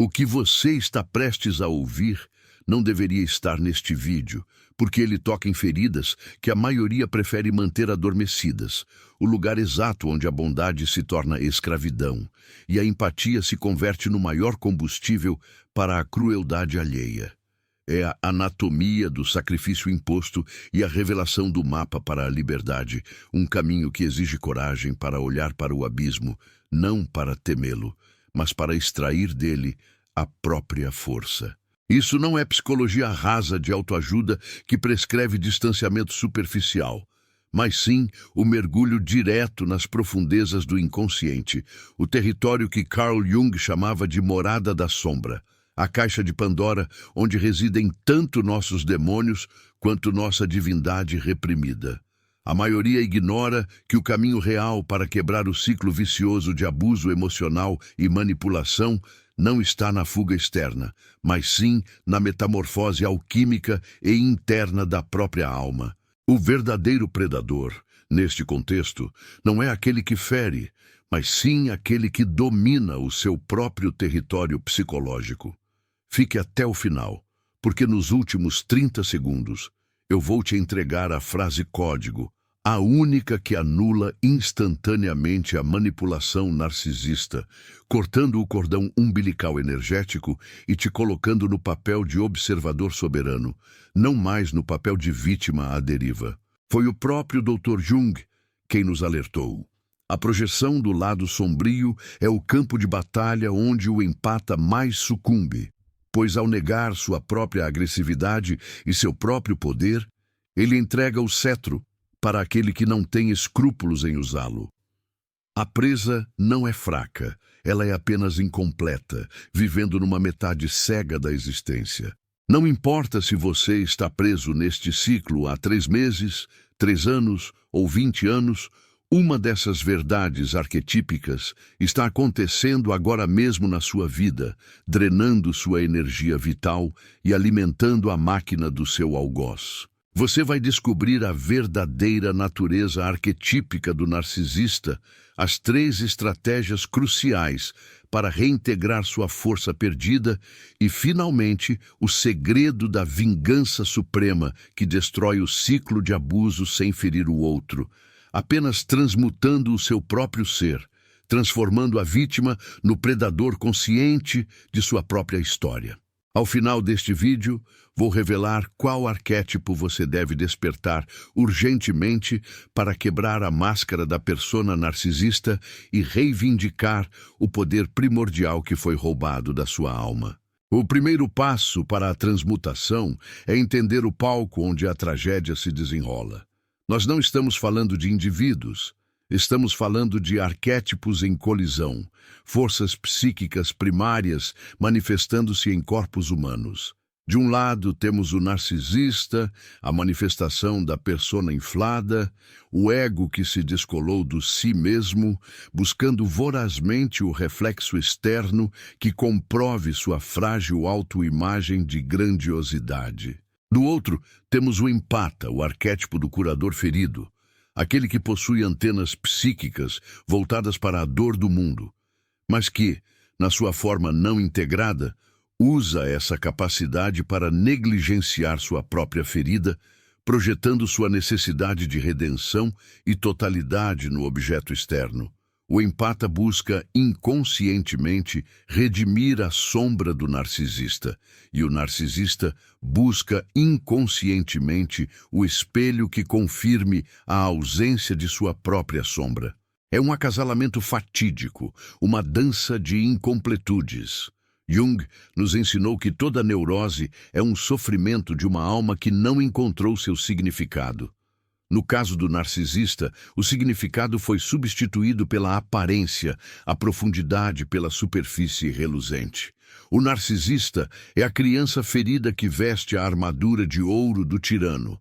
O que você está prestes a ouvir não deveria estar neste vídeo, porque ele toca em feridas que a maioria prefere manter adormecidas, o lugar exato onde a bondade se torna escravidão e a empatia se converte no maior combustível para a crueldade alheia. É a anatomia do sacrifício imposto e a revelação do mapa para a liberdade, um caminho que exige coragem para olhar para o abismo, não para temê-lo, mas para extrair dele a própria força. Isso não é psicologia rasa de autoajuda que prescreve distanciamento superficial, mas sim o mergulho direto nas profundezas do inconsciente, o território que Carl Jung chamava de morada da sombra, a caixa de Pandora onde residem tanto nossos demônios quanto nossa divindade reprimida. A maioria ignora que o caminho real para quebrar o ciclo vicioso de abuso emocional e manipulação não está na fuga externa, mas sim na metamorfose alquímica e interna da própria alma. O verdadeiro predador, neste contexto, não é aquele que fere, mas sim aquele que domina o seu próprio território psicológico. Fique até o final, porque nos últimos 30 segundos eu vou te entregar a frase código, a única que anula instantaneamente a manipulação narcisista, cortando o cordão umbilical energético e te colocando no papel de observador soberano, não mais no papel de vítima à deriva. Foi o próprio Dr. Jung quem nos alertou. A projeção do lado sombrio é o campo de batalha onde o empata mais sucumbe, pois ao negar sua própria agressividade e seu próprio poder, ele entrega o cetro para aquele que não tem escrúpulos em usá-lo. A presa não é fraca, ela é apenas incompleta, vivendo numa metade cega da existência. Não importa se você está preso neste ciclo há 3 meses, 3 anos ou 20 anos, uma dessas verdades arquetípicas está acontecendo agora mesmo na sua vida, drenando sua energia vital e alimentando a máquina do seu algoz. Você vai descobrir a verdadeira natureza arquetípica do narcisista, as 3 estratégias cruciais para reintegrar sua força perdida e, finalmente, o segredo da vingança suprema que destrói o ciclo de abuso sem ferir o outro, apenas transmutando o seu próprio ser, transformando a vítima no predador consciente de sua própria história. Ao final deste vídeo, vou revelar qual arquétipo você deve despertar urgentemente para quebrar a máscara da persona narcisista e reivindicar o poder primordial que foi roubado da sua alma. O primeiro passo para a transmutação é entender o palco onde a tragédia se desenrola. Nós não estamos falando de indivíduos, estamos falando de arquétipos em colisão, forças psíquicas primárias manifestando-se em corpos humanos. De um lado, temos o narcisista, a manifestação da persona inflada, o ego que se descolou do si mesmo, buscando vorazmente o reflexo externo que comprove sua frágil autoimagem de grandiosidade. Do outro, temos o empata, o arquétipo do curador ferido, aquele que possui antenas psíquicas voltadas para a dor do mundo, mas que, na sua forma não integrada, usa essa capacidade para negligenciar sua própria ferida, projetando sua necessidade de redenção e totalidade no objeto externo. O empata busca inconscientemente redimir a sombra do narcisista, e o narcisista busca inconscientemente o espelho que confirme a ausência de sua própria sombra. É um acasalamento fatídico, uma dança de incompletudes. Jung nos ensinou que toda neurose é um sofrimento de uma alma que não encontrou seu significado. No caso do narcisista, o significado foi substituído pela aparência, a profundidade pela superfície reluzente. O narcisista é a criança ferida que veste a armadura de ouro do tirano.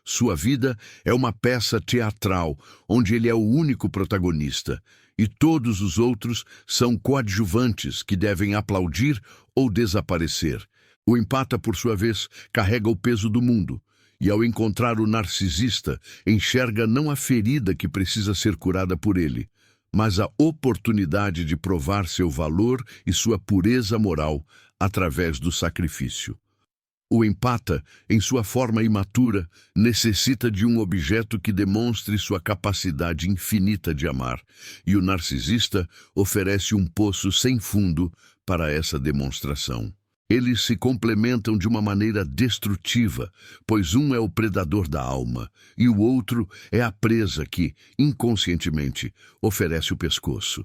Sua vida é uma peça teatral, onde ele é o único protagonista, e todos os outros são coadjuvantes que devem aplaudir ou desaparecer. O empata, por sua vez, carrega o peso do mundo. E ao encontrar o narcisista, enxerga não a ferida que precisa ser curada por ele, mas a oportunidade de provar seu valor e sua pureza moral através do sacrifício. O empata, em sua forma imatura, necessita de um objeto que demonstre sua capacidade infinita de amar, e o narcisista oferece um poço sem fundo para essa demonstração. Eles se complementam de uma maneira destrutiva, pois um é o predador da alma e o outro é a presa que, inconscientemente, oferece o pescoço.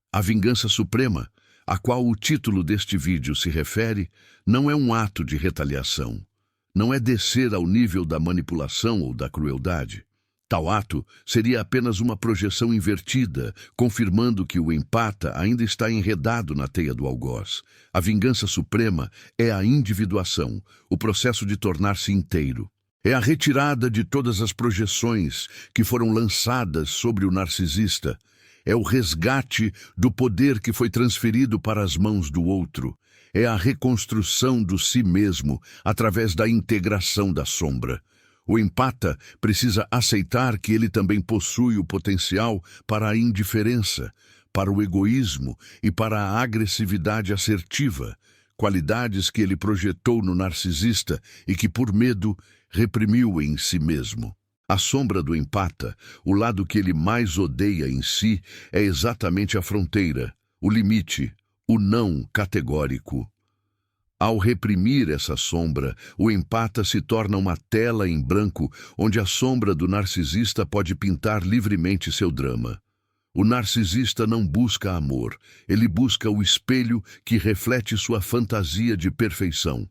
A vingança suprema, a qual o título deste vídeo se refere, não é um ato de retaliação. Não é descer ao nível da manipulação ou da crueldade. Tal ato seria apenas uma projeção invertida, confirmando que o empata ainda está enredado na teia do algoz. A vingança suprema é a individuação, o processo de tornar-se inteiro. É a retirada de todas as projeções que foram lançadas sobre o narcisista. É o resgate do poder que foi transferido para as mãos do outro. É a reconstrução do si mesmo através da integração da sombra. O empata precisa aceitar que ele também possui o potencial para a indiferença, para o egoísmo e para a agressividade assertiva, qualidades que ele projetou no narcisista e que, por medo, reprimiu em si mesmo. A sombra do empata, o lado que ele mais odeia em si, é exatamente a fronteira, o limite, o não categórico. Ao reprimir essa sombra, o empata se torna uma tela em branco onde a sombra do narcisista pode pintar livremente seu drama. O narcisista não busca amor, ele busca o espelho que reflete sua fantasia de perfeição.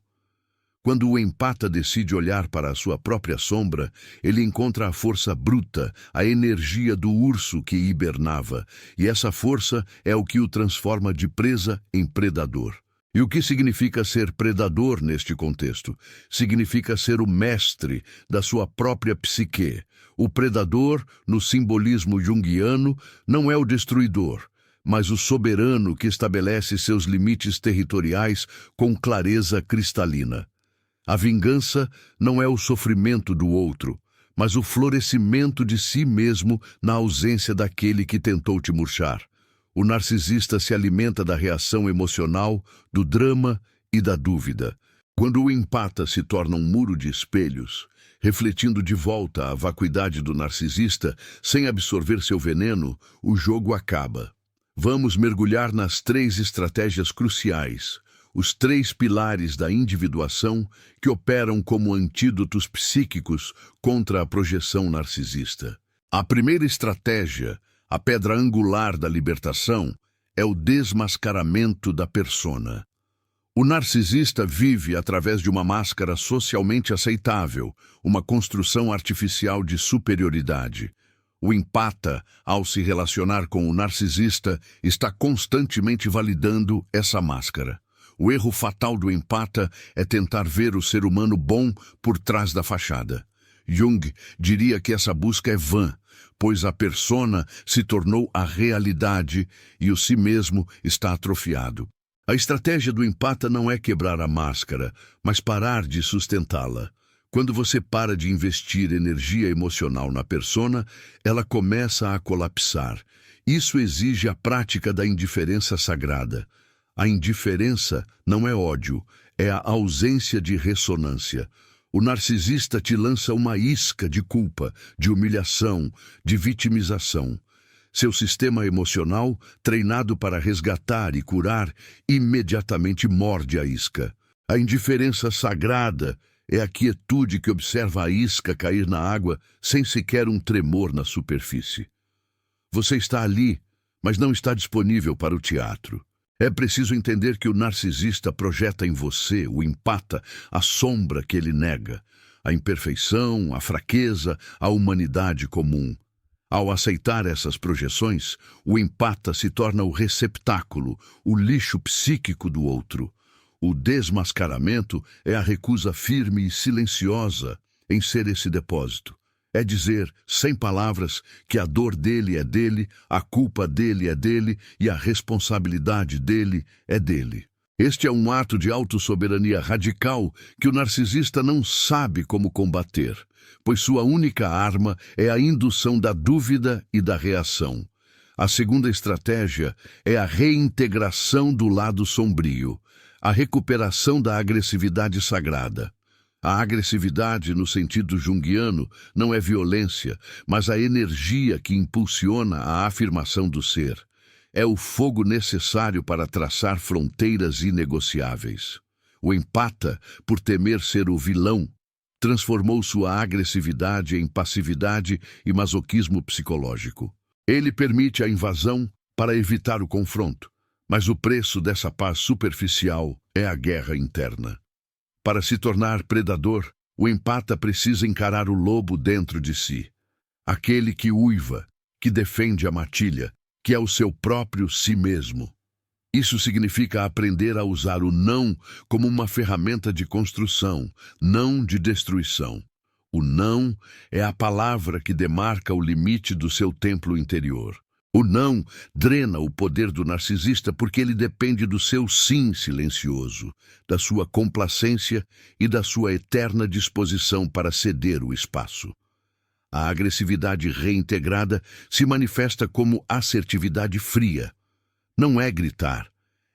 Quando o empata decide olhar para a sua própria sombra, ele encontra a força bruta, a energia do urso que hibernava, e essa força é o que o transforma de presa em predador. E o que significa ser predador neste contexto? Significa ser o mestre da sua própria psique. O predador, no simbolismo junguiano, não é o destruidor, mas o soberano que estabelece seus limites territoriais com clareza cristalina. A vingança não é o sofrimento do outro, mas o florescimento de si mesmo na ausência daquele que tentou te murchar. O narcisista se alimenta da reação emocional, do drama e da dúvida. Quando o empata se torna um muro de espelhos, refletindo de volta a vacuidade do narcisista, sem absorver seu veneno, o jogo acaba. Vamos mergulhar nas 3 estratégias cruciais, os 3 pilares da individuação que operam como antídotos psíquicos contra a projeção narcisista. A primeira estratégia, a pedra angular da libertação, é o desmascaramento da persona. O narcisista vive através de uma máscara socialmente aceitável, uma construção artificial de superioridade. O empata, ao se relacionar com o narcisista, está constantemente validando essa máscara. O erro fatal do empata é tentar ver o ser humano bom por trás da fachada. Jung diria que essa busca é vã, pois a persona se tornou a realidade e o si mesmo está atrofiado. A estratégia do empata não é quebrar a máscara, mas parar de sustentá-la. Quando você para de investir energia emocional na persona, ela começa a colapsar. Isso exige a prática da indiferença sagrada. A indiferença não é ódio, é a ausência de ressonância. O narcisista te lança uma isca de culpa, de humilhação, de vitimização. Seu sistema emocional, treinado para resgatar e curar, imediatamente morde a isca. A indiferença sagrada é a quietude que observa a isca cair na água sem sequer um tremor na superfície. Você está ali, mas não está disponível para o teatro. É preciso entender que o narcisista projeta em você, o empata, a sombra que ele nega, a imperfeição, a fraqueza, a humanidade comum. Ao aceitar essas projeções, o empata se torna o receptáculo, o lixo psíquico do outro. O desmascaramento é a recusa firme e silenciosa em ser esse depósito. É dizer, sem palavras, que a dor dele é dele, a culpa dele é dele e a responsabilidade dele é dele. Este é um ato de autossoberania radical que o narcisista não sabe como combater, pois sua única arma é a indução da dúvida e da reação. A segunda estratégia é a reintegração do lado sombrio, a recuperação da agressividade sagrada. A agressividade, no sentido junguiano, não é violência, mas a energia que impulsiona a afirmação do ser. É o fogo necessário para traçar fronteiras inegociáveis. O empata, por temer ser o vilão, transformou sua agressividade em passividade e masoquismo psicológico. Ele permite a invasão para evitar o confronto, mas o preço dessa paz superficial é a guerra interna. Para se tornar predador, o empata precisa encarar o lobo dentro de si. Aquele que uiva, que defende a matilha, que é o seu próprio si mesmo. Isso significa aprender a usar o não como uma ferramenta de construção, não de destruição. O não é a palavra que demarca o limite do seu templo interior. O não drena o poder do narcisista porque ele depende do seu sim silencioso, da sua complacência e da sua eterna disposição para ceder o espaço. A agressividade reintegrada se manifesta como assertividade fria. Não é gritar,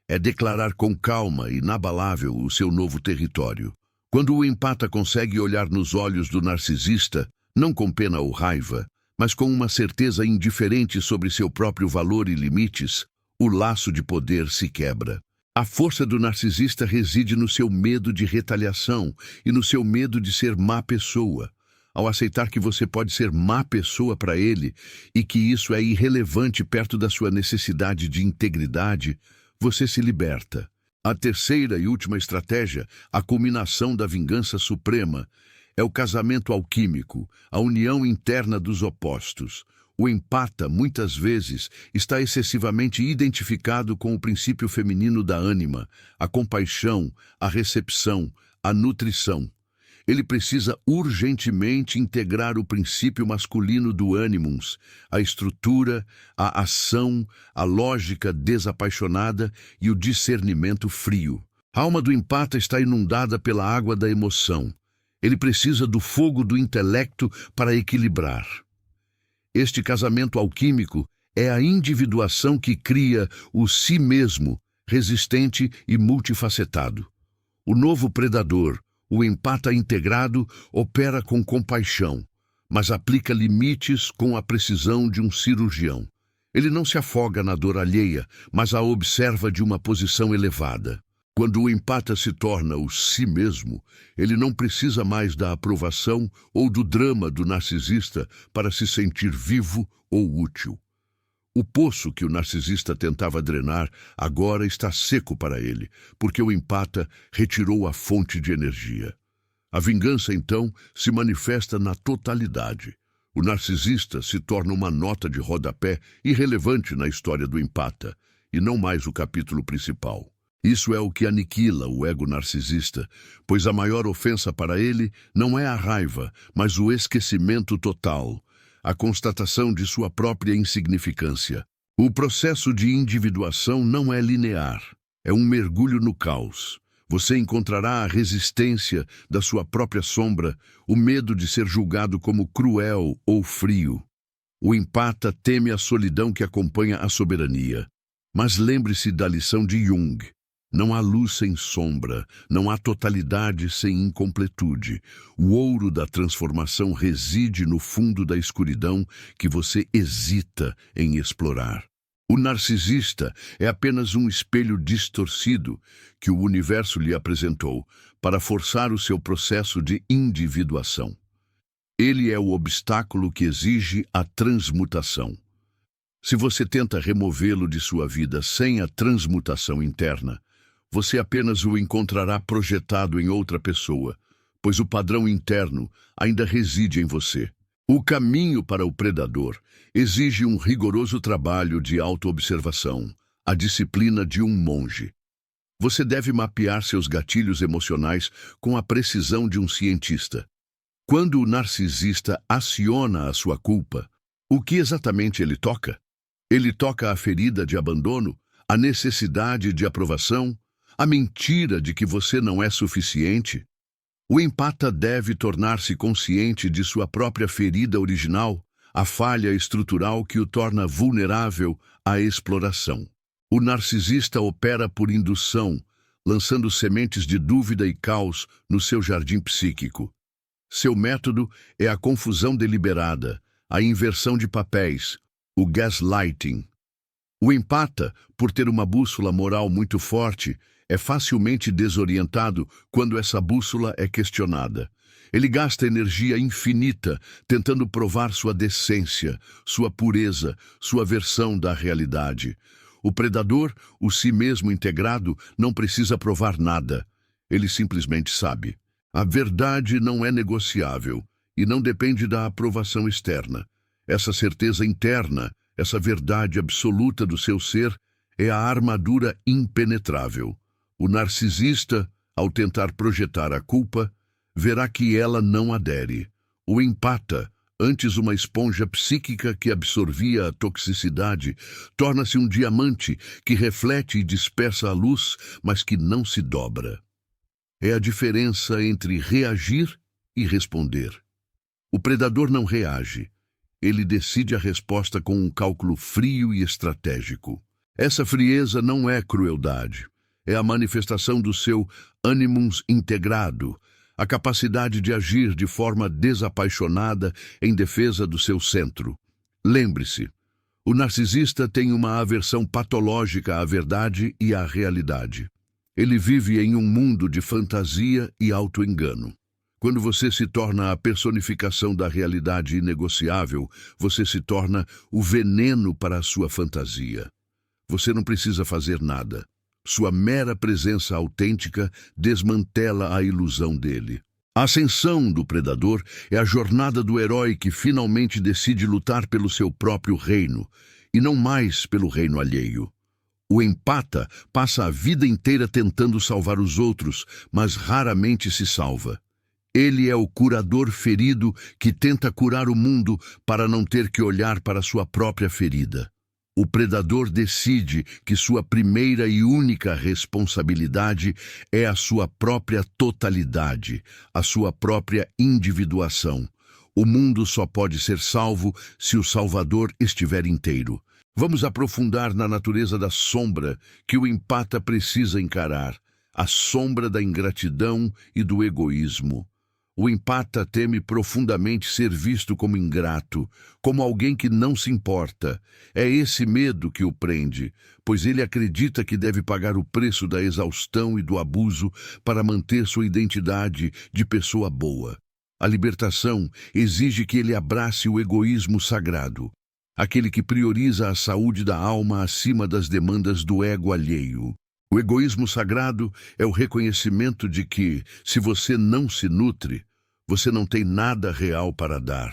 é declarar com calma e inabalável o seu novo território. Quando o empata consegue olhar nos olhos do narcisista, não com pena ou raiva, mas com uma certeza indiferente sobre seu próprio valor e limites, o laço de poder se quebra. A força do narcisista reside no seu medo de retaliação e no seu medo de ser má pessoa. Ao aceitar que você pode ser má pessoa para ele e que isso é irrelevante perto da sua necessidade de integridade, você se liberta. A terceira e última estratégia, a culminação da vingança suprema, é o casamento alquímico, a união interna dos opostos. O empata, muitas vezes, está excessivamente identificado com o princípio feminino da ânima, a compaixão, a recepção, a nutrição. Ele precisa urgentemente integrar o princípio masculino do animus, a estrutura, a ação, a lógica desapaixonada e o discernimento frio. A alma do empata está inundada pela água da emoção. Ele precisa do fogo do intelecto para equilibrar. Este casamento alquímico é a individuação que cria o si mesmo, resistente e multifacetado. O novo predador, o empata integrado, opera com compaixão, mas aplica limites com a precisão de um cirurgião. Ele não se afoga na dor alheia, mas a observa de uma posição elevada. Quando o empata se torna o si mesmo, ele não precisa mais da aprovação ou do drama do narcisista para se sentir vivo ou útil. O poço que o narcisista tentava drenar agora está seco para ele, porque o empata retirou a fonte de energia. A vingança, então, se manifesta na totalidade. O narcisista se torna uma nota de rodapé irrelevante na história do empata, e não mais o capítulo principal. Isso é o que aniquila o ego narcisista, pois a maior ofensa para ele não é a raiva, mas o esquecimento total, a constatação de sua própria insignificância. O processo de individuação não é linear, é um mergulho no caos. Você encontrará a resistência da sua própria sombra, o medo de ser julgado como cruel ou frio. O empata teme a solidão que acompanha a soberania. Mas lembre-se da lição de Jung. Não há luz sem sombra, não há totalidade sem incompletude. O ouro da transformação reside no fundo da escuridão que você hesita em explorar. O narcisista é apenas um espelho distorcido que o universo lhe apresentou para forçar o seu processo de individuação. Ele é o obstáculo que exige a transmutação. Se você tenta removê-lo de sua vida sem a transmutação interna, você apenas o encontrará projetado em outra pessoa, pois o padrão interno ainda reside em você. O caminho para o predador exige um rigoroso trabalho de autoobservação, a disciplina de um monge. Você deve mapear seus gatilhos emocionais com a precisão de um cientista. Quando o narcisista aciona a sua culpa, o que exatamente ele toca? Ele toca a ferida de abandono, a necessidade de aprovação, a mentira de que você não é suficiente. O empata deve tornar-se consciente de sua própria ferida original, a falha estrutural que o torna vulnerável à exploração. O narcisista opera por indução, lançando sementes de dúvida e caos no seu jardim psíquico. Seu método é a confusão deliberada, a inversão de papéis, o gaslighting. O empata, por ter uma bússola moral muito forte, é facilmente desorientado quando essa bússola é questionada. Ele gasta energia infinita tentando provar sua decência, sua pureza, sua versão da realidade. O predador, o si mesmo integrado, não precisa provar nada. Ele simplesmente sabe. A verdade não é negociável e não depende da aprovação externa. Essa certeza interna, essa verdade absoluta do seu ser, é a armadura impenetrável. O narcisista, ao tentar projetar a culpa, verá que ela não adere. O empata, antes uma esponja psíquica que absorvia a toxicidade, torna-se um diamante que reflete e dispersa a luz, mas que não se dobra. É a diferença entre reagir e responder. O predador não reage. Ele decide a resposta com um cálculo frio e estratégico. Essa frieza não é crueldade. É a manifestação do seu animus integrado, a capacidade de agir de forma desapaixonada em defesa do seu centro. Lembre-se, o narcisista tem uma aversão patológica à verdade e à realidade. Ele vive em um mundo de fantasia e auto-engano. Quando você se torna a personificação da realidade inegociável, você se torna o veneno para a sua fantasia. Você não precisa fazer nada. Sua mera presença autêntica desmantela a ilusão dele. A ascensão do predador é a jornada do herói que finalmente decide lutar pelo seu próprio reino, e não mais pelo reino alheio. O empata passa a vida inteira tentando salvar os outros, mas raramente se salva. Ele é o curador ferido que tenta curar o mundo para não ter que olhar para sua própria ferida. O predador decide que sua primeira e única responsabilidade é a sua própria totalidade, a sua própria individuação. O mundo só pode ser salvo se o Salvador estiver inteiro. Vamos aprofundar na natureza da sombra que o empata precisa encarar, a sombra da ingratidão e do egoísmo. O empata teme profundamente ser visto como ingrato, como alguém que não se importa. É esse medo que o prende, pois ele acredita que deve pagar o preço da exaustão e do abuso para manter sua identidade de pessoa boa. A libertação exige que ele abrace o egoísmo sagrado, aquele que prioriza a saúde da alma acima das demandas do ego alheio. O egoísmo sagrado é o reconhecimento de que, se você não se nutre, você não tem nada real para dar.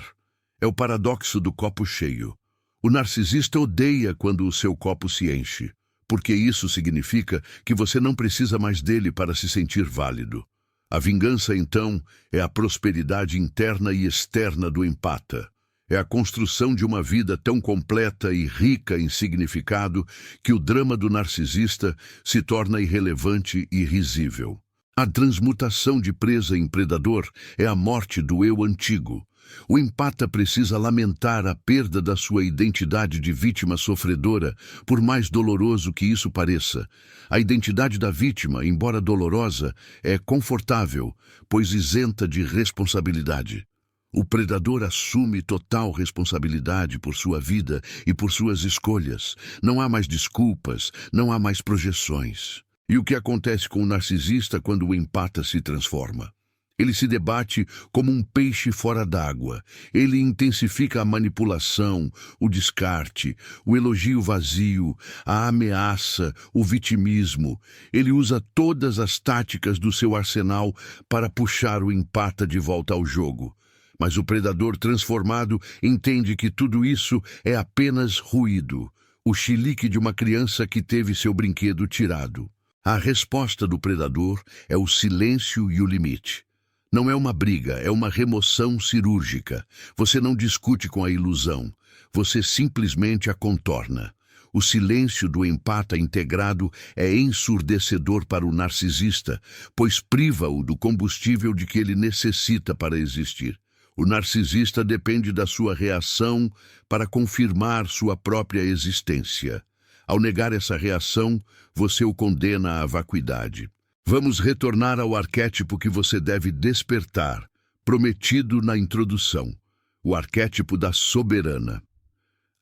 É o paradoxo do copo cheio. O narcisista odeia quando o seu copo se enche, porque isso significa que você não precisa mais dele para se sentir válido. A vingança, então, é a prosperidade interna e externa do empata. É a construção de uma vida tão completa e rica em significado que o drama do narcisista se torna irrelevante e risível. A transmutação de presa em predador é a morte do eu antigo. O empata precisa lamentar a perda da sua identidade de vítima sofredora, por mais doloroso que isso pareça. A identidade da vítima, embora dolorosa, é confortável, pois isenta de responsabilidade. O predador assume total responsabilidade por sua vida e por suas escolhas. Não há mais desculpas, não há mais projeções. E o que acontece com o narcisista quando o empata se transforma? Ele se debate como um peixe fora d'água. Ele intensifica a manipulação, o descarte, o elogio vazio, a ameaça, o vitimismo. Ele usa todas as táticas do seu arsenal para puxar o empata de volta ao jogo. Mas o predador transformado entende que tudo isso é apenas ruído, o chilique de uma criança que teve seu brinquedo tirado. A resposta do predador é o silêncio e o limite. Não é uma briga, é uma remoção cirúrgica. Você não discute com a ilusão, você simplesmente a contorna. O silêncio do empata integrado é ensurdecedor para o narcisista, pois priva-o do combustível de que ele necessita para existir. O narcisista depende da sua reação para confirmar sua própria existência. Ao negar essa reação, você o condena à vacuidade. Vamos retornar ao arquétipo que você deve despertar, prometido na introdução, o arquétipo da soberana.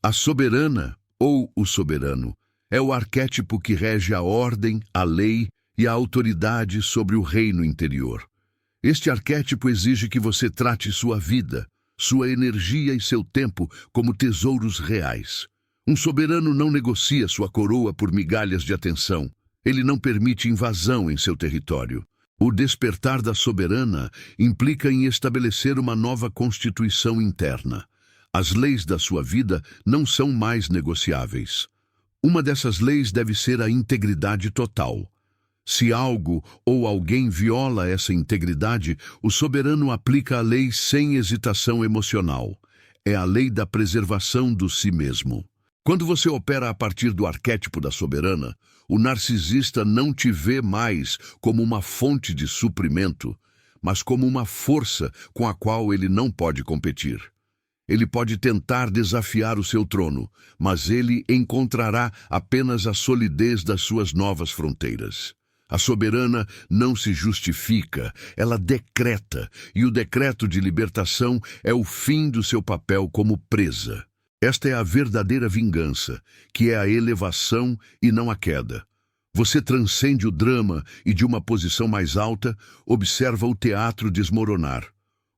A soberana, ou o soberano, é o arquétipo que rege a ordem, a lei e a autoridade sobre o reino interior. Este arquétipo exige que você trate sua vida, sua energia e seu tempo como tesouros reais. Um soberano não negocia sua coroa por migalhas de atenção. Ele não permite invasão em seu território. O despertar da soberana implica em estabelecer uma nova constituição interna. As leis da sua vida não são mais negociáveis. Uma dessas leis deve ser a integridade total. Se algo ou alguém viola essa integridade, o soberano aplica a lei sem hesitação emocional. É a lei da preservação do si mesmo. Quando você opera a partir do arquétipo da soberana, o narcisista não te vê mais como uma fonte de suprimento, mas como uma força com a qual ele não pode competir. Ele pode tentar desafiar o seu trono, mas ele encontrará apenas a solidez das suas novas fronteiras. A soberana não se justifica, ela decreta, e o decreto de libertação é o fim do seu papel como presa. Esta é a verdadeira vingança, que é a elevação e não a queda. Você transcende o drama e, de uma posição mais alta, observa o teatro desmoronar.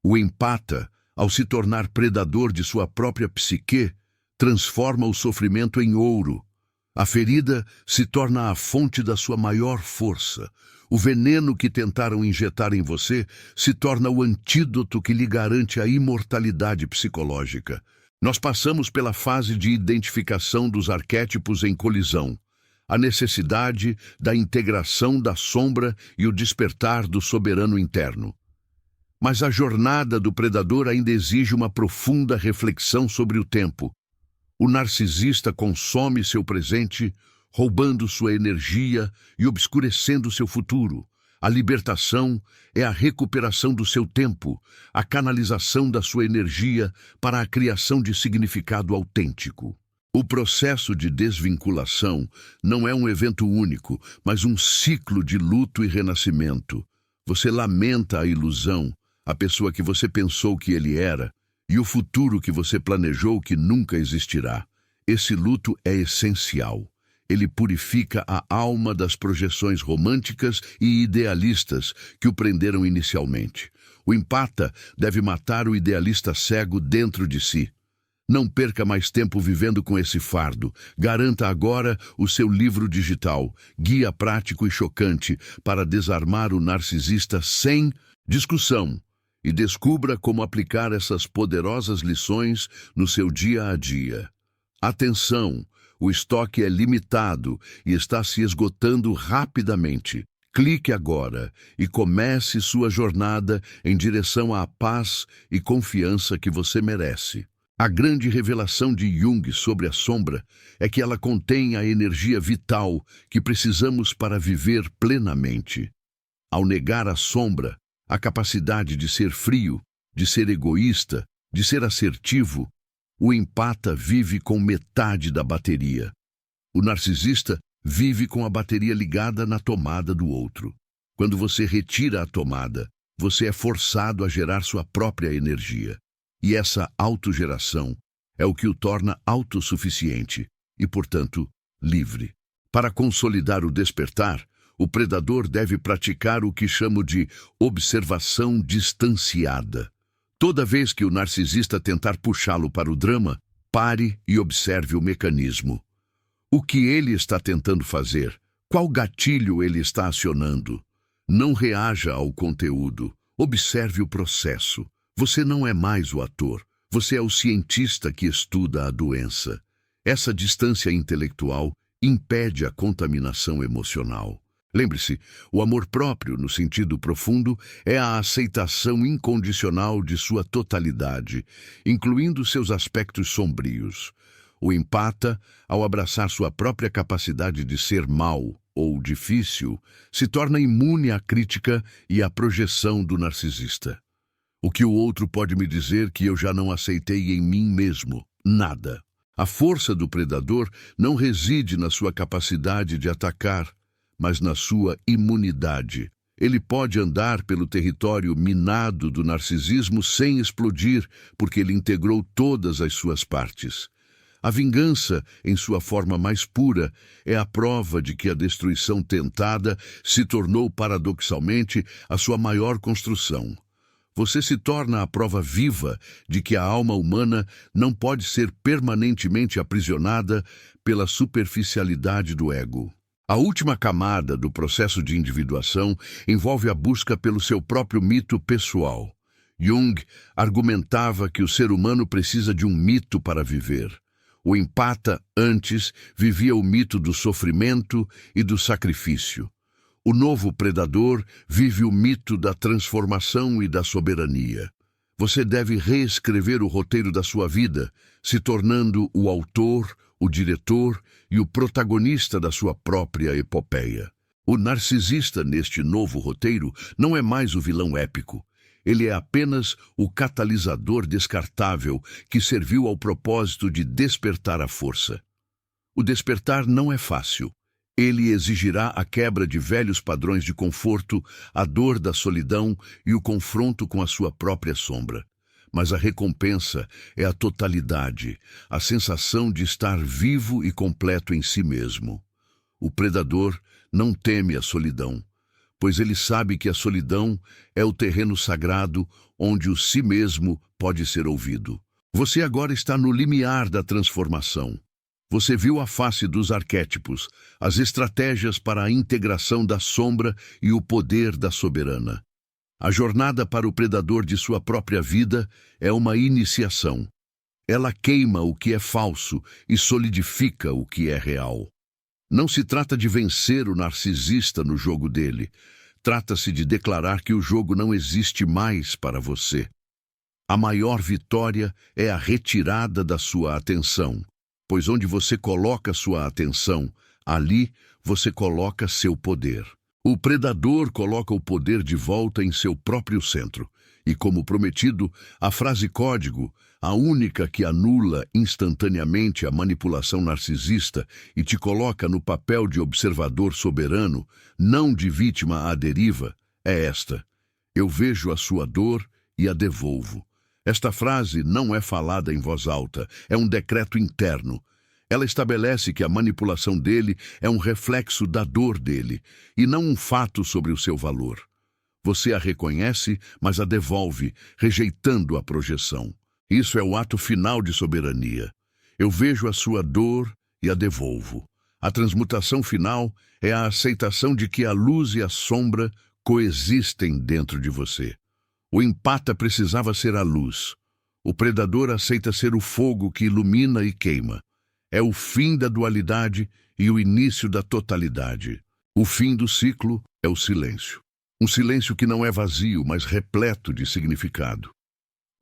O empata, ao se tornar predador de sua própria psique, transforma o sofrimento em ouro. A ferida se torna a fonte da sua maior força. O veneno que tentaram injetar em você se torna o antídoto que lhe garante a imortalidade psicológica. Nós passamos pela fase de identificação dos arquétipos em colisão, a necessidade da integração da sombra e o despertar do soberano interno. Mas a jornada do predador ainda exige uma profunda reflexão sobre o tempo. O narcisista consome seu presente, roubando sua energia e obscurecendo seu futuro. A libertação é a recuperação do seu tempo, a canalização da sua energia para a criação de significado autêntico. O processo de desvinculação não é um evento único, mas um ciclo de luto e renascimento. Você lamenta a ilusão, a pessoa que você pensou que ele era, e o futuro que você planejou que nunca existirá. Esse luto é essencial. Ele purifica a alma das projeções românticas e idealistas que o prenderam inicialmente. O empata deve matar o idealista cego dentro de si. Não perca mais tempo vivendo com esse fardo. Garanta agora o seu livro digital, guia prático e chocante para desarmar o narcisista sem discussão. E descubra como aplicar essas poderosas lições no seu dia a dia. Atenção! O estoque é limitado e está se esgotando rapidamente. Clique agora e comece sua jornada em direção à paz e confiança que você merece. A grande revelação de Jung sobre a sombra é que ela contém a energia vital que precisamos para viver plenamente. Ao negar a sombra, a capacidade de ser frio, de ser egoísta, de ser assertivo, o empata vive com metade da bateria. O narcisista vive com a bateria ligada na tomada do outro. Quando você retira a tomada, você é forçado a gerar sua própria energia. E essa autogeração é o que o torna autossuficiente e, portanto, livre. Para consolidar o despertar, o predador deve praticar o que chamo de observação distanciada. Toda vez que o narcisista tentar puxá-lo para o drama, pare e observe o mecanismo. O que ele está tentando fazer? Qual gatilho ele está acionando? Não reaja ao conteúdo. Observe o processo. Você não é mais o ator. Você é o cientista que estuda a doença. Essa distância intelectual impede a contaminação emocional. Lembre-se, o amor próprio, no sentido profundo, é a aceitação incondicional de sua totalidade, incluindo seus aspectos sombrios. O empata, ao abraçar sua própria capacidade de ser mau ou difícil, se torna imune à crítica e à projeção do narcisista. O que o outro pode me dizer que eu já não aceitei em mim mesmo? Nada. A força do predador não reside na sua capacidade de atacar, mas na sua imunidade. Ele pode andar pelo território minado do narcisismo sem explodir, porque ele integrou todas as suas partes. A vingança, em sua forma mais pura, é a prova de que a destruição tentada se tornou, paradoxalmente, a sua maior construção. Você se torna a prova viva de que a alma humana não pode ser permanentemente aprisionada pela superficialidade do ego. A última camada do processo de individuação envolve a busca pelo seu próprio mito pessoal. Jung argumentava que o ser humano precisa de um mito para viver. O empata, antes, vivia o mito do sofrimento e do sacrifício. O novo predador vive o mito da transformação e da soberania. Você deve reescrever o roteiro da sua vida, se tornando o autor, o diretor e o protagonista da sua própria epopeia. O narcisista neste novo roteiro não é mais o vilão épico. Ele é apenas o catalisador descartável que serviu ao propósito de despertar a força. O despertar não é fácil. Ele exigirá a quebra de velhos padrões de conforto, a dor da solidão e o confronto com a sua própria sombra. Mas a recompensa é a totalidade, a sensação de estar vivo e completo em si mesmo. O predador não teme a solidão, pois ele sabe que a solidão é o terreno sagrado onde o si mesmo pode ser ouvido. Você agora está no limiar da transformação. Você viu a face dos arquétipos, as estratégias para a integração da sombra e o poder da soberana. A jornada para o predador de sua própria vida é uma iniciação. Ela queima o que é falso e solidifica o que é real. Não se trata de vencer o narcisista no jogo dele. Trata-se de declarar que o jogo não existe mais para você. A maior vitória é a retirada da sua atenção, pois onde você coloca sua atenção, ali você coloca seu poder. O predador coloca o poder de volta em seu próprio centro. E, como prometido, a frase código, a única que anula instantaneamente a manipulação narcisista e te coloca no papel de observador soberano, não de vítima à deriva, é esta: eu vejo a sua dor e a devolvo. Esta frase não é falada em voz alta, é um decreto interno. Ela estabelece que a manipulação dele é um reflexo da dor dele, e não um fato sobre o seu valor. Você a reconhece, mas a devolve, rejeitando a projeção. Isso é o ato final de soberania. Eu vejo a sua dor e a devolvo. A transmutação final é a aceitação de que a luz e a sombra coexistem dentro de você. O empata precisava ser a luz. O predador aceita ser o fogo que ilumina e queima. É o fim da dualidade e o início da totalidade. O fim do ciclo é o silêncio. Um silêncio que não é vazio, mas repleto de significado.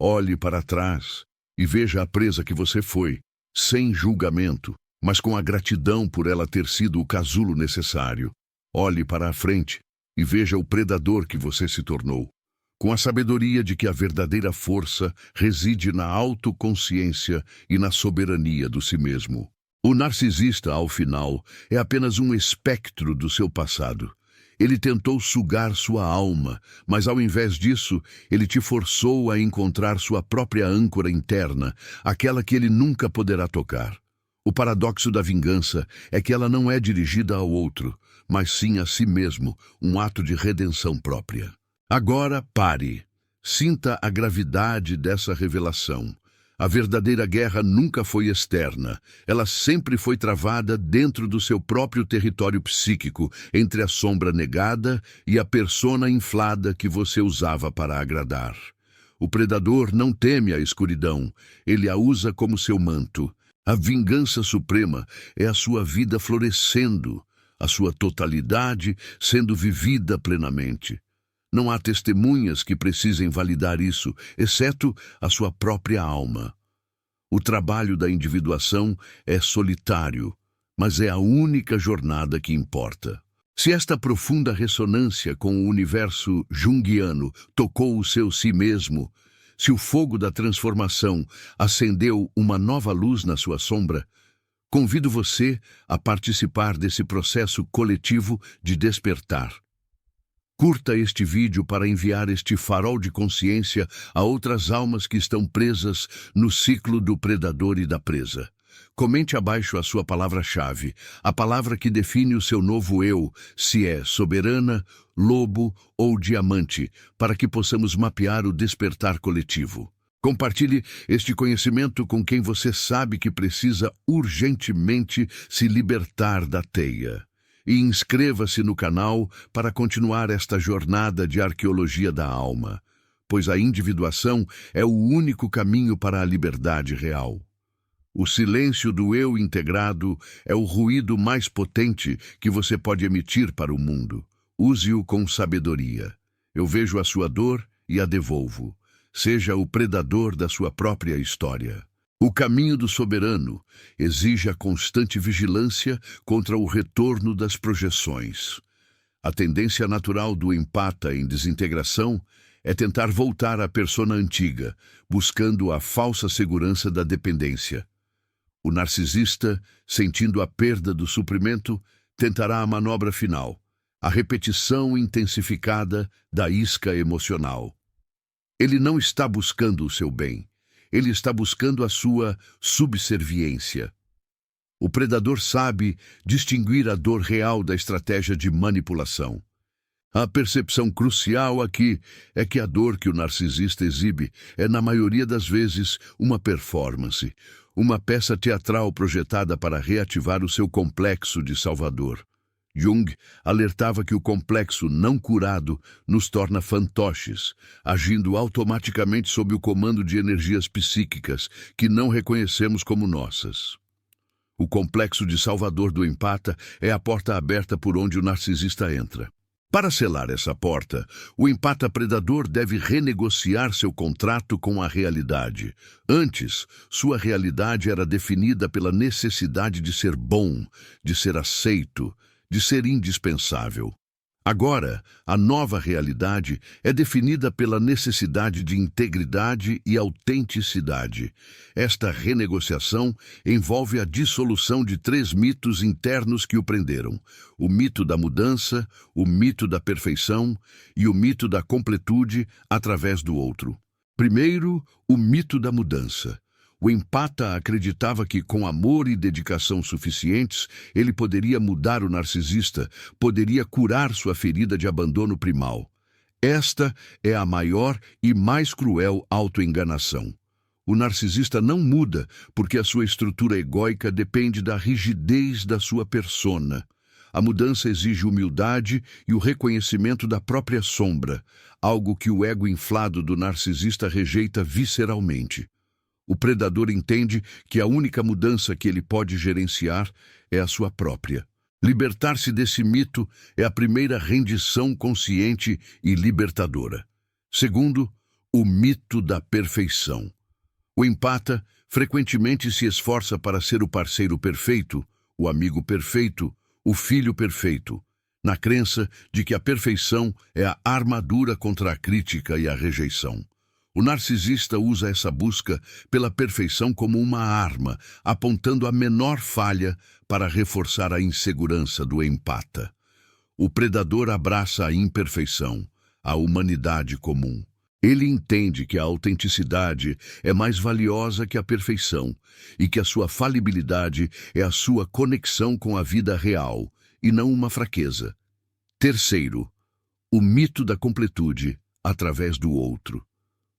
Olhe para trás e veja a presa que você foi, sem julgamento, mas com a gratidão por ela ter sido o casulo necessário. Olhe para a frente e veja o predador que você se tornou, com a sabedoria de que a verdadeira força reside na autoconsciência e na soberania do si mesmo. O narcisista, ao final, é apenas um espectro do seu passado. Ele tentou sugar sua alma, mas ao invés disso, ele te forçou a encontrar sua própria âncora interna, aquela que ele nunca poderá tocar. O paradoxo da vingança é que ela não é dirigida ao outro, mas sim a si mesmo, um ato de redenção própria. Agora pare. Sinta a gravidade dessa revelação. A verdadeira guerra nunca foi externa. Ela sempre foi travada dentro do seu próprio território psíquico, entre a sombra negada e a persona inflada que você usava para agradar. O predador não teme a escuridão. Ele a usa como seu manto. A vingança suprema é a sua vida florescendo, a sua totalidade sendo vivida plenamente. Não há testemunhas que precisem validar isso, exceto a sua própria alma. O trabalho da individuação é solitário, mas é a única jornada que importa. Se esta profunda ressonância com o universo junguiano tocou o seu si mesmo, se o fogo da transformação acendeu uma nova luz na sua sombra, convido você a participar desse processo coletivo de despertar. Curta este vídeo para enviar este farol de consciência a outras almas que estão presas no ciclo do predador e da presa. Comente abaixo a sua palavra-chave, a palavra que define o seu novo eu, se é soberana, lobo ou diamante, para que possamos mapear o despertar coletivo. Compartilhe este conhecimento com quem você sabe que precisa urgentemente se libertar da teia. E inscreva-se no canal para continuar esta jornada de arqueologia da alma, pois a individuação é o único caminho para a liberdade real. O silêncio do eu integrado é o ruído mais potente que você pode emitir para o mundo. Use-o com sabedoria. Eu vejo a sua dor e a devolvo. Seja o predador da sua própria história. O caminho do soberano exige a constante vigilância contra o retorno das projeções. A tendência natural do empata em desintegração é tentar voltar à persona antiga, buscando a falsa segurança da dependência. O narcisista, sentindo a perda do suprimento, tentará a manobra final, a repetição intensificada da isca emocional. Ele não está buscando o seu bem, ele está buscando a sua subserviência. O predador sabe distinguir a dor real da estratégia de manipulação. A percepção crucial aqui é que a dor que o narcisista exibe é, na maioria das vezes, uma performance, uma peça teatral projetada para reativar o seu complexo de salvador. Jung alertava que o complexo não curado nos torna fantoches, agindo automaticamente sob o comando de energias psíquicas que não reconhecemos como nossas. O complexo de salvador do empata é a porta aberta por onde o narcisista entra. Para selar essa porta, o empata predador deve renegociar seu contrato com a realidade. Antes, sua realidade era definida pela necessidade de ser bom, de ser aceito, de ser indispensável. Agora, a nova realidade é definida pela necessidade de integridade e autenticidade. Esta renegociação envolve a dissolução de 3 mitos internos que o prenderam: o mito da mudança, o mito da perfeição e o mito da completude através do outro. Primeiro, o mito da mudança. O empata acreditava que, com amor e dedicação suficientes, ele poderia mudar o narcisista, poderia curar sua ferida de abandono primal. Esta é a maior e mais cruel autoenganação. O narcisista não muda porque a sua estrutura egóica depende da rigidez da sua persona. A mudança exige humildade e o reconhecimento da própria sombra, algo que o ego inflado do narcisista rejeita visceralmente. O predador entende que a única mudança que ele pode gerenciar é a sua própria. Libertar-se desse mito é a primeira rendição consciente e libertadora. Segundo, o mito da perfeição. O empata frequentemente se esforça para ser o parceiro perfeito, o amigo perfeito, o filho perfeito, na crença de que a perfeição é a armadura contra a crítica e a rejeição. O narcisista usa essa busca pela perfeição como uma arma, apontando a menor falha para reforçar a insegurança do empata. O predador abraça a imperfeição, a humanidade comum. Ele entende que a autenticidade é mais valiosa que a perfeição e que a sua falibilidade é a sua conexão com a vida real e não uma fraqueza. Terceiro, o mito da completude através do outro.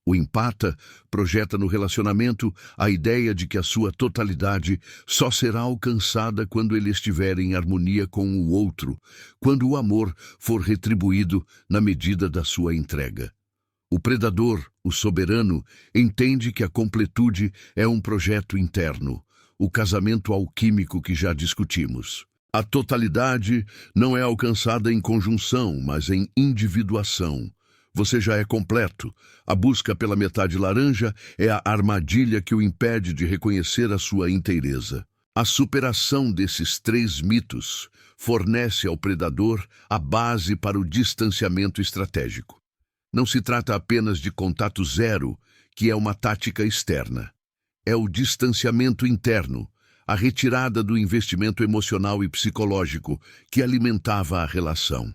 O empata projeta no relacionamento a ideia de que a sua totalidade só será alcançada quando ele estiver em harmonia com o outro, quando o amor for retribuído na medida da sua entrega. O predador, o soberano, entende que a completude é um projeto interno, o casamento alquímico que já discutimos. A totalidade não é alcançada em conjunção, mas em individuação. Você já é completo. A busca pela metade laranja é a armadilha que o impede de reconhecer a sua inteireza. A superação desses três mitos fornece ao predador a base para o distanciamento estratégico. Não se trata apenas de contato zero, que é uma tática externa. É o distanciamento interno, a retirada do investimento emocional e psicológico que alimentava a relação.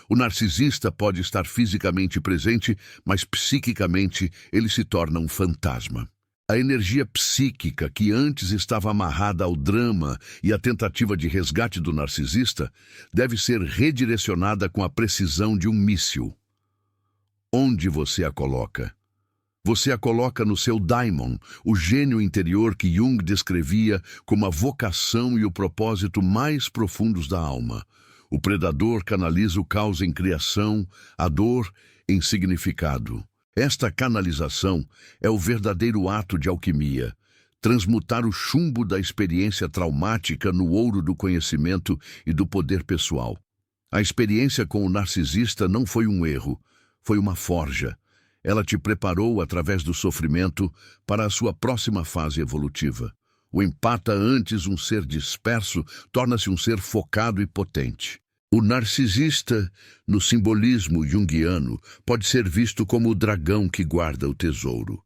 O narcisista pode estar fisicamente presente, mas psiquicamente ele se torna um fantasma. A energia psíquica que antes estava amarrada ao drama e à tentativa de resgate do narcisista deve ser redirecionada com a precisão de um míssil. Onde você a coloca? Você a coloca no seu daimon, o gênio interior que Jung descrevia como a vocação e o propósito mais profundos da alma. O predador canaliza o caos em criação, a dor em significado. Esta canalização é o verdadeiro ato de alquimia, transmutar o chumbo da experiência traumática no ouro do conhecimento e do poder pessoal. A experiência com o narcisista não foi um erro, foi uma forja. Ela te preparou através do sofrimento para a sua próxima fase evolutiva. O empata, antes um ser disperso, torna-se um ser focado e potente. O narcisista, no simbolismo junguiano, pode ser visto como o dragão que guarda o tesouro.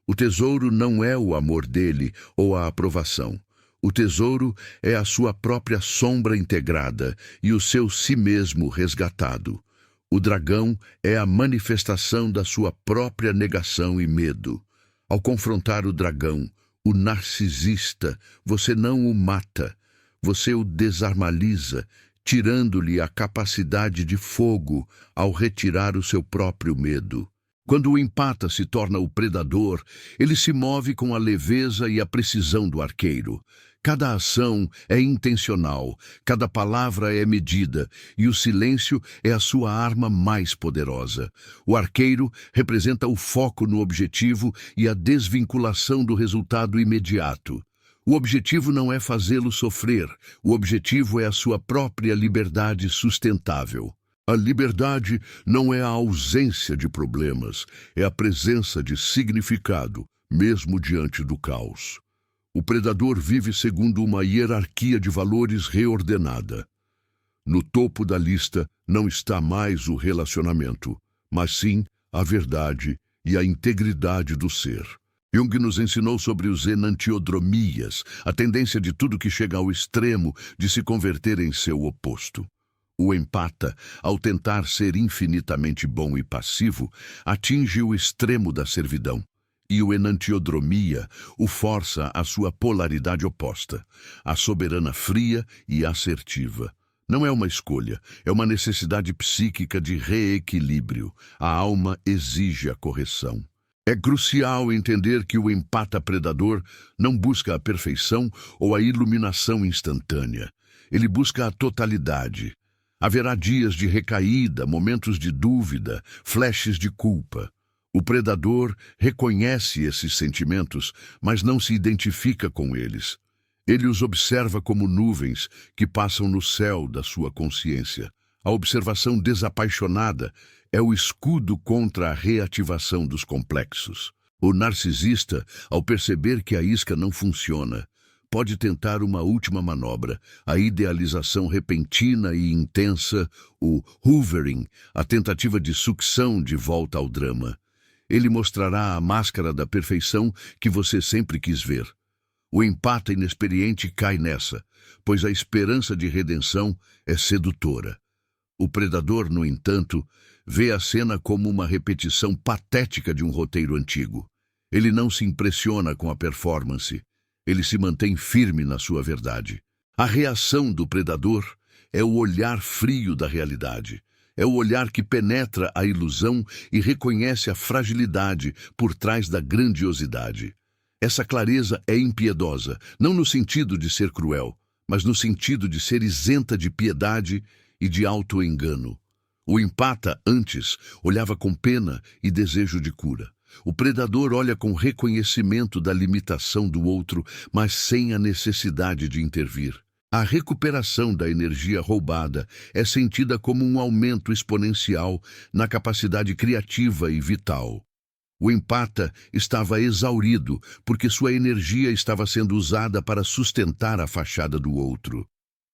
O tesouro não é o amor dele ou a aprovação. O tesouro é a sua própria sombra integrada e o seu si mesmo resgatado. O dragão é a manifestação da sua própria negação e medo. Ao confrontar o dragão, o narcisista, você não o mata, você o desarmaliza, tirando-lhe a capacidade de fogo ao retirar o seu próprio medo. Quando o empata se torna o predador, ele se move com a leveza e a precisão do arqueiro. Cada ação é intencional, cada palavra é medida, e o silêncio é a sua arma mais poderosa. O arqueiro representa o foco no objetivo e a desvinculação do resultado imediato. O objetivo não é fazê-lo sofrer, o objetivo é a sua própria liberdade sustentável. A liberdade não é a ausência de problemas, é a presença de significado, mesmo diante do caos. O predador vive segundo uma hierarquia de valores reordenada. No topo da lista não está mais o relacionamento, mas sim a verdade e a integridade do ser. Jung nos ensinou sobre os enantiodromias, a tendência de tudo que chega ao extremo de se converter em seu oposto. O empata, ao tentar ser infinitamente bom e passivo, atinge o extremo da servidão. E o enantiodromia o força à sua polaridade oposta, a soberana fria e assertiva. Não é uma escolha, é uma necessidade psíquica de reequilíbrio. A alma exige a correção. É crucial entender que o empata predador não busca a perfeição ou a iluminação instantânea. Ele busca a totalidade. Haverá dias de recaída, momentos de dúvida, flashes de culpa. O predador reconhece esses sentimentos, mas não se identifica com eles. Ele os observa como nuvens que passam no céu da sua consciência. A observação desapaixonada é o escudo contra a reativação dos complexos. O narcisista, ao perceber que a isca não funciona, pode tentar uma última manobra, a idealização repentina e intensa, o hoovering, a tentativa de sucção de volta ao drama. Ele mostrará a máscara da perfeição que você sempre quis ver. O empata inexperiente cai nessa, pois a esperança de redenção é sedutora. O predador, no entanto, vê a cena como uma repetição patética de um roteiro antigo. Ele não se impressiona com a performance. Ele se mantém firme na sua verdade. A reação do predador é o olhar frio da realidade. É o olhar que penetra a ilusão e reconhece a fragilidade por trás da grandiosidade. Essa clareza é impiedosa, não no sentido de ser cruel, mas no sentido de ser isenta de piedade e de auto-engano. O empata, antes, olhava com pena e desejo de cura. O predador olha com reconhecimento da limitação do outro, mas sem a necessidade de intervir. A recuperação da energia roubada é sentida como um aumento exponencial na capacidade criativa e vital. O empata estava exaurido, porque sua energia estava sendo usada para sustentar a fachada do outro.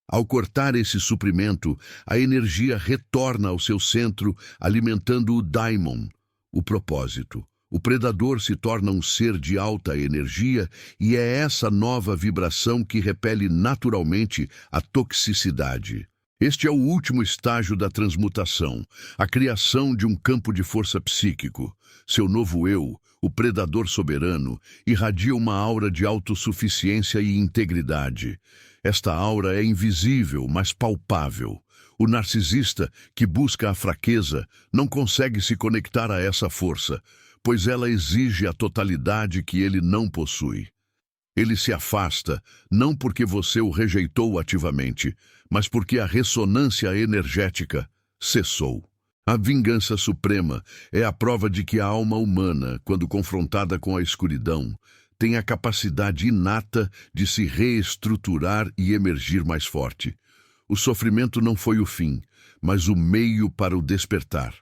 Ao cortar esse suprimento, a energia retorna ao seu centro, alimentando o daimon, o propósito. O predador se torna um ser de alta energia e é essa nova vibração que repele naturalmente a toxicidade. Este é o último estágio da transmutação, a criação de um campo de força psíquico. Seu novo eu, o predador soberano, irradia uma aura de autossuficiência e integridade. Esta aura é invisível, mas palpável. O narcisista, que busca a fraqueza, não consegue se conectar a essa força, pois ela exige a totalidade que ele não possui. Ele se afasta, não porque você o rejeitou ativamente, mas porque a ressonância energética cessou. A vingança suprema é a prova de que a alma humana, quando confrontada com a escuridão, tem a capacidade inata de se reestruturar e emergir mais forte. O sofrimento não foi o fim, mas o meio para o despertar.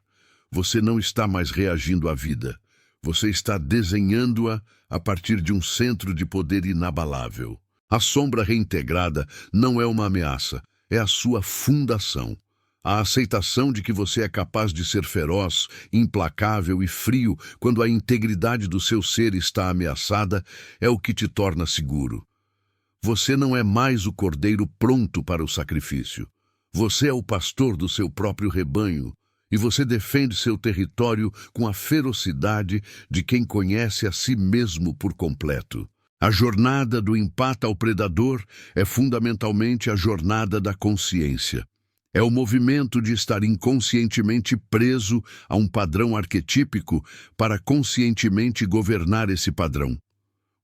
Você não está mais reagindo à vida. Você está desenhando-a a partir de um centro de poder inabalável. A sombra reintegrada não é uma ameaça, é a sua fundação. A aceitação de que você é capaz de ser feroz, implacável e frio quando a integridade do seu ser está ameaçada é o que te torna seguro. Você não é mais o cordeiro pronto para o sacrifício. Você é o pastor do seu próprio rebanho e você defende seu território com a ferocidade de quem conhece a si mesmo por completo. A jornada do empata ao predador é fundamentalmente a jornada da consciência. É o movimento de estar inconscientemente preso a um padrão arquetípico para conscientemente governar esse padrão.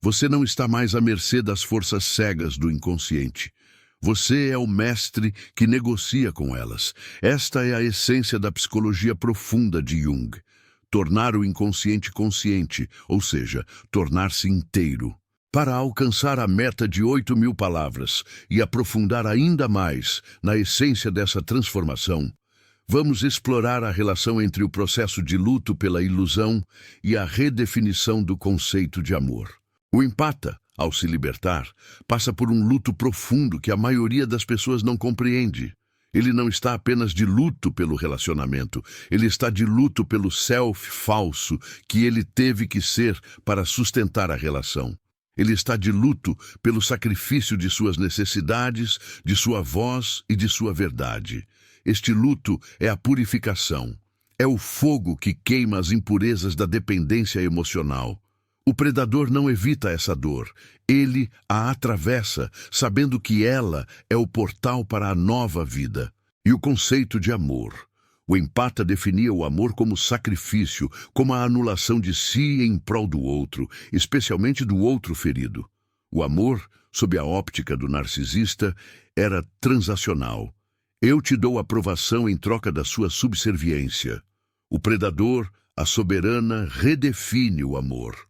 Você não está mais à mercê das forças cegas do inconsciente. Você é o mestre que negocia com elas. Esta é a essência da psicologia profunda de Jung. Tornar o inconsciente consciente, ou seja, tornar-se inteiro. Para alcançar a meta de 8.000 palavras e aprofundar ainda mais na essência dessa transformação, vamos explorar a relação entre o processo de luto pela ilusão e a redefinição do conceito de amor. O empata, ao se libertar, passa por um luto profundo que a maioria das pessoas não compreende. Ele não está apenas de luto pelo relacionamento, ele está de luto pelo self falso que ele teve que ser para sustentar a relação. Ele está de luto pelo sacrifício de suas necessidades, de sua voz e de sua verdade. Este luto é a purificação. É o fogo que queima as impurezas da dependência emocional. O predador não evita essa dor. Ele a atravessa, sabendo que ela é o portal para a nova vida. E o conceito de amor. O empata definia o amor como sacrifício, como a anulação de si em prol do outro, especialmente do outro ferido. O amor, sob a óptica do narcisista, era transacional. Eu te dou aprovação em troca da sua subserviência. O predador, a soberana, redefine o amor.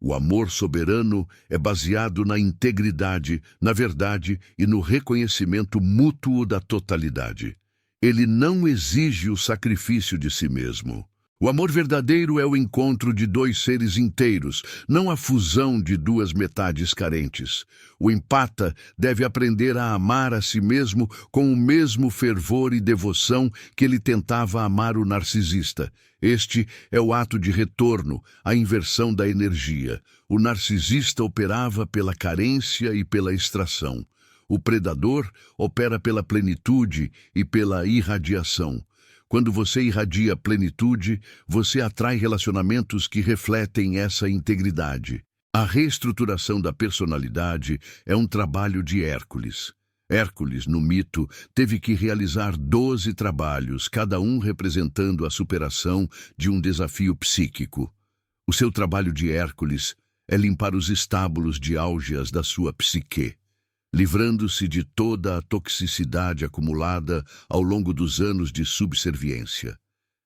O amor soberano é baseado na integridade, na verdade e no reconhecimento mútuo da totalidade. Ele não exige o sacrifício de si mesmo. O amor verdadeiro é o encontro de dois seres inteiros, não a fusão de duas metades carentes. O empata deve aprender a amar a si mesmo com o mesmo fervor e devoção que ele tentava amar o narcisista. Este é o ato de retorno, a inversão da energia. O narcisista operava pela carência e pela extração. O predador opera pela plenitude e pela irradiação. Quando você irradia plenitude, você atrai relacionamentos que refletem essa integridade. A reestruturação da personalidade é um trabalho de Hércules. Hércules, no mito, teve que realizar 12 trabalhos, cada um representando a superação de um desafio psíquico. O seu trabalho de Hércules é limpar os estábulos de álgeas da sua psique, livrando-se de toda a toxicidade acumulada ao longo dos anos de subserviência.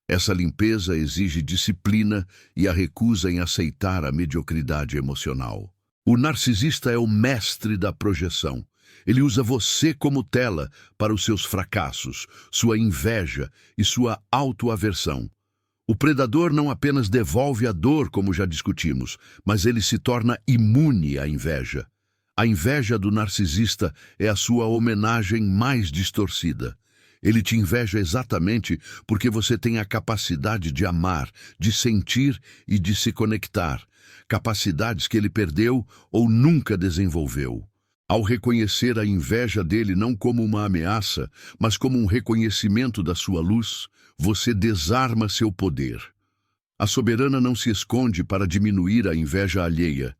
Essa limpeza exige disciplina e a recusa em aceitar a mediocridade emocional. O narcisista é o mestre da projeção. Ele usa você como tela para os seus fracassos, sua inveja e sua autoaversão. O predador não apenas devolve a dor, como já discutimos, mas ele se torna imune à inveja. A inveja do narcisista é a sua homenagem mais distorcida. Ele te inveja exatamente porque você tem a capacidade de amar, de sentir e de se conectar, capacidades que ele perdeu ou nunca desenvolveu. Ao reconhecer a inveja dele não como uma ameaça, mas como um reconhecimento da sua luz, você desarma seu poder. A soberana não se esconde para diminuir a inveja alheia.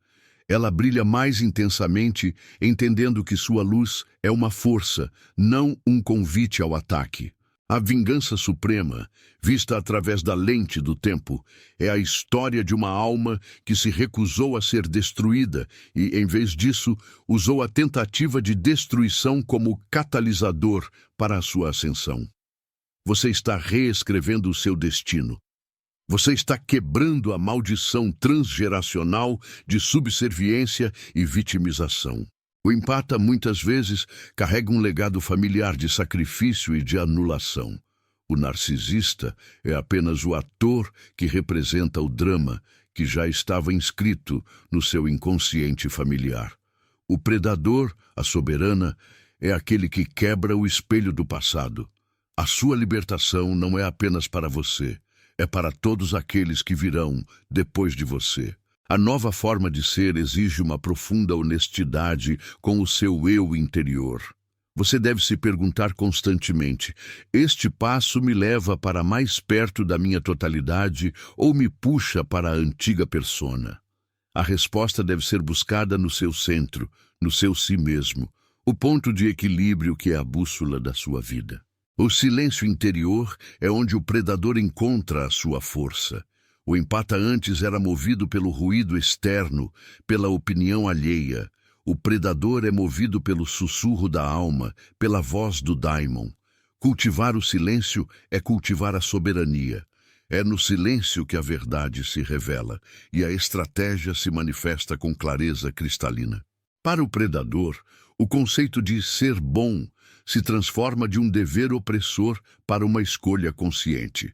Ela brilha mais intensamente, entendendo que sua luz é uma força, não um convite ao ataque. A vingança suprema, vista através da lente do tempo, é a história de uma alma que se recusou a ser destruída e, em vez disso, usou a tentativa de destruição como catalisador para a sua ascensão. Você está reescrevendo o seu destino. Você está quebrando a maldição transgeracional de subserviência e vitimização. O empata, muitas vezes, carrega um legado familiar de sacrifício e de anulação. O narcisista é apenas o ator que representa o drama que já estava inscrito no seu inconsciente familiar. O predador, a soberana, é aquele que quebra o espelho do passado. A sua libertação não é apenas para você. É para todos aqueles que virão depois de você. A nova forma de ser exige uma profunda honestidade com o seu eu interior. Você deve se perguntar constantemente: este passo me leva para mais perto da minha totalidade ou me puxa para a antiga persona? A resposta deve ser buscada no seu centro, no seu si mesmo, o ponto de equilíbrio que é a bússola da sua vida. O silêncio interior é onde o predador encontra a sua força. O empata antes era movido pelo ruído externo, pela opinião alheia. O predador é movido pelo sussurro da alma, pela voz do daimon. Cultivar o silêncio é cultivar a soberania. É no silêncio que a verdade se revela e a estratégia se manifesta com clareza cristalina. Para o predador, o conceito de ser bom se transforma de um dever opressor para uma escolha consciente.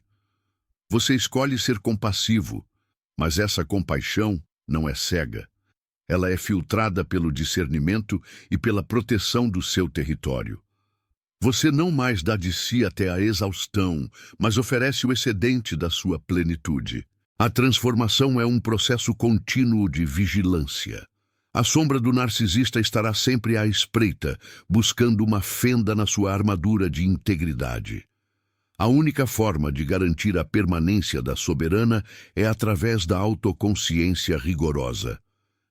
Você escolhe ser compassivo, mas essa compaixão não é cega. Ela é filtrada pelo discernimento e pela proteção do seu território. Você não mais dá de si até a exaustão, mas oferece o excedente da sua plenitude. A transformação é um processo contínuo de vigilância. A sombra do narcisista estará sempre à espreita, buscando uma fenda na sua armadura de integridade. A única forma de garantir a permanência da soberana é através da autoconsciência rigorosa.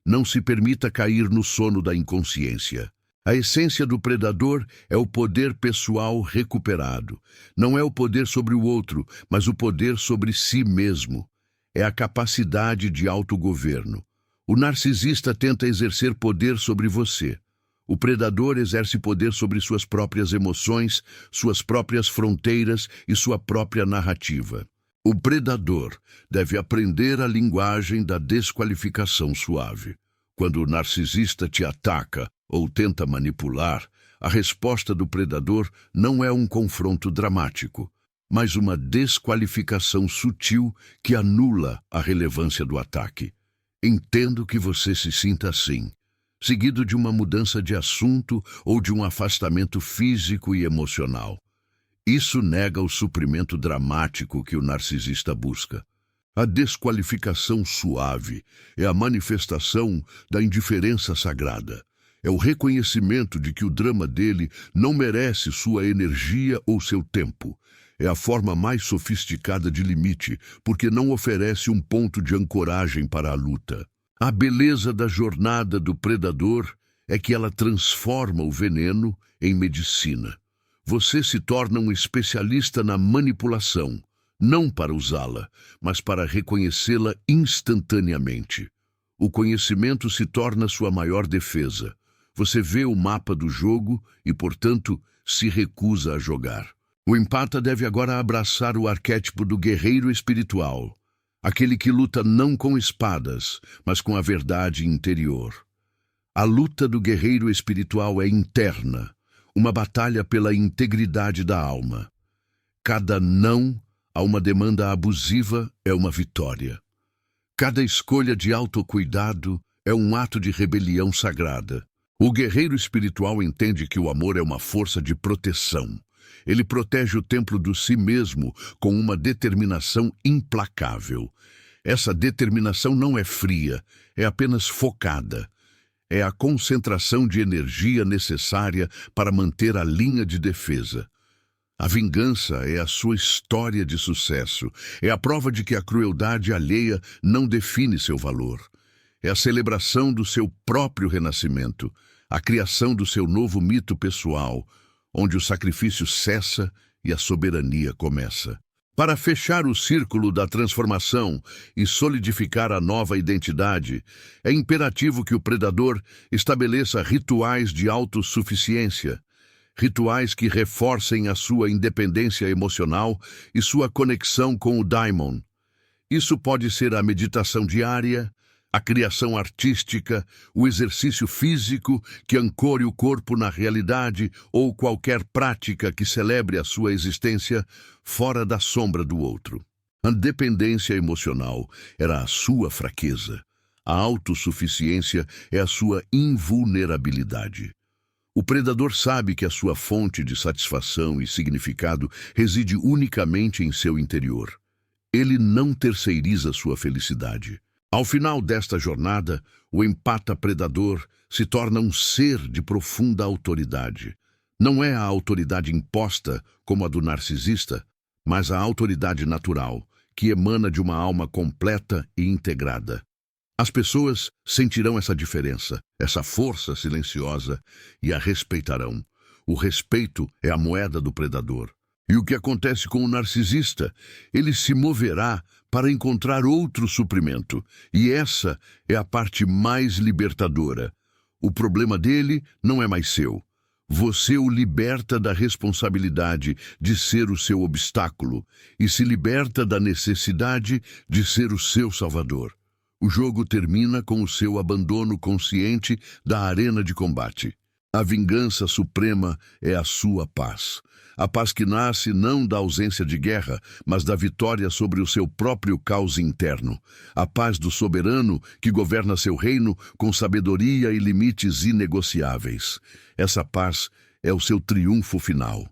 Não se permita cair no sono da inconsciência. A essência do predador é o poder pessoal recuperado. Não é o poder sobre o outro, mas o poder sobre si mesmo. É a capacidade de autogoverno. O narcisista tenta exercer poder sobre você. O predador exerce poder sobre suas próprias emoções, suas próprias fronteiras e sua própria narrativa. O predador deve aprender a linguagem da desqualificação suave. Quando o narcisista te ataca ou tenta manipular, a resposta do predador não é um confronto dramático, mas uma desqualificação sutil que anula a relevância do ataque. Entendo que você se sinta assim, seguido de uma mudança de assunto ou de um afastamento físico e emocional. Isso nega o suprimento dramático que o narcisista busca. A desqualificação suave é a manifestação da indiferença sagrada. É o reconhecimento de que o drama dele não merece sua energia ou seu tempo. É a forma mais sofisticada de limite, porque não oferece um ponto de ancoragem para a luta. A beleza da jornada do predador é que ela transforma o veneno em medicina. Você se torna um especialista na manipulação, não para usá-la, mas para reconhecê-la instantaneamente. O conhecimento se torna sua maior defesa. Você vê o mapa do jogo e, portanto, se recusa a jogar. O empata deve agora abraçar o arquétipo do guerreiro espiritual, aquele que luta não com espadas, mas com a verdade interior. A luta do guerreiro espiritual é interna, uma batalha pela integridade da alma. Cada não a uma demanda abusiva é uma vitória. Cada escolha de autocuidado é um ato de rebelião sagrada. O guerreiro espiritual entende que o amor é uma força de proteção. Ele protege o templo de si mesmo com uma determinação implacável. Essa determinação não é fria, é apenas focada. É a concentração de energia necessária para manter a linha de defesa. A vingança é a sua história de sucesso. É a prova de que a crueldade alheia não define seu valor. É a celebração do seu próprio renascimento, a criação do seu novo mito pessoal, onde o sacrifício cessa e a soberania começa. Para fechar o círculo da transformação e solidificar a nova identidade, é imperativo que o predador estabeleça rituais de autossuficiência, rituais que reforcem a sua independência emocional e sua conexão com o daimon. Isso pode ser a meditação diária, a criação artística, o exercício físico que ancore o corpo na realidade ou qualquer prática que celebre a sua existência fora da sombra do outro. A dependência emocional era a sua fraqueza. A autossuficiência é a sua invulnerabilidade. O predador sabe que a sua fonte de satisfação e significado reside unicamente em seu interior. Ele não terceiriza sua felicidade. Ao final desta jornada, o empata predador se torna um ser de profunda autoridade. Não é a autoridade imposta, como a do narcisista, mas a autoridade natural, que emana de uma alma completa e integrada. As pessoas sentirão essa diferença, essa força silenciosa, e a respeitarão. O respeito é a moeda do predador. E o que acontece com o narcisista? Ele se moverá para encontrar outro suprimento. E essa é a parte mais libertadora. O problema dele não é mais seu. Você o liberta da responsabilidade de ser o seu obstáculo e se liberta da necessidade de ser o seu salvador. O jogo termina com o seu abandono consciente da arena de combate. A vingança suprema é a sua paz. A paz que nasce não da ausência de guerra, mas da vitória sobre o seu próprio caos interno. A paz do soberano que governa seu reino com sabedoria e limites inegociáveis. Essa paz é o seu triunfo final.